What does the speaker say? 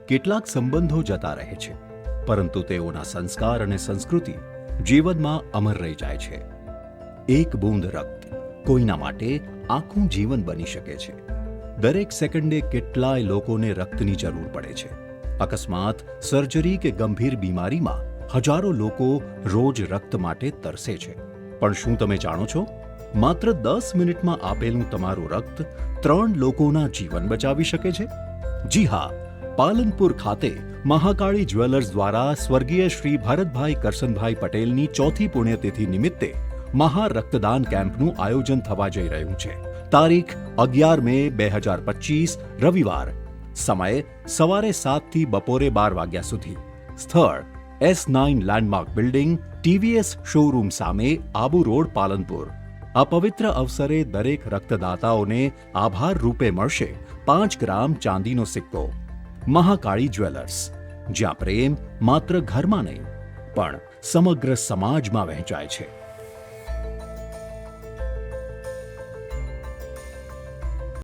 કેટલાક સંબંધો જતા રહે છે, પરંતુ તેઓના સંસ્કાર અને સંસ્કૃતિ જીવનમાં અમર રહી જાય છે. એક બૂંદ રક્ત કોઈના માટે આખું જીવન બની શકે છે. દરેક સેકન્ડે કેટલાય લોકોને રક્તની જરૂર પડે છે. અકસ્માત, સર્જરી કે ગંભીર બીમારીમાં હજારો લોકો રોજ રક્ત માટે તરસે છે. પણ શું તમે જાણો છો, માત્ર 10 મિનિટમાં આપેલું તમારું રક્ત 3 લોકોના જીવન બચાવી શકે છે? જી હા, પાલનપુર ખાતે મહાકાળી જ્વેલર્સ દ્વારા સ્વર્ગીય શ્રી ભરતભાઈ કરસનભાઈ પટેલની 4મી પુણ્યતિથિ નિમિત્તે મહા રક્તદાન કેમ્પનું આયોજન થવા જઈ રહ્યું છે. તારીખ 11 મે 2025 રવિવાર. સમય સવારે 7 થી બપોરે 12 વાગ્યા સુધી. સ્થળ S9 landmark building, TVS showroom સામે, આબુ રોડ, પાલનપુર. આ પવિત્ર અવસરે દરેક રક્તદાતાઓને આભાર રૂપે મળશે 5 ગ્રામ ચાંદીનો સિક્કો. મહાકાળી જ્વેલર્સ, જ્યાં પ્રેમ માત્ર ઘરમાં નહીં પણ સમગ્ર સમાજમાં વહેંચાય છે.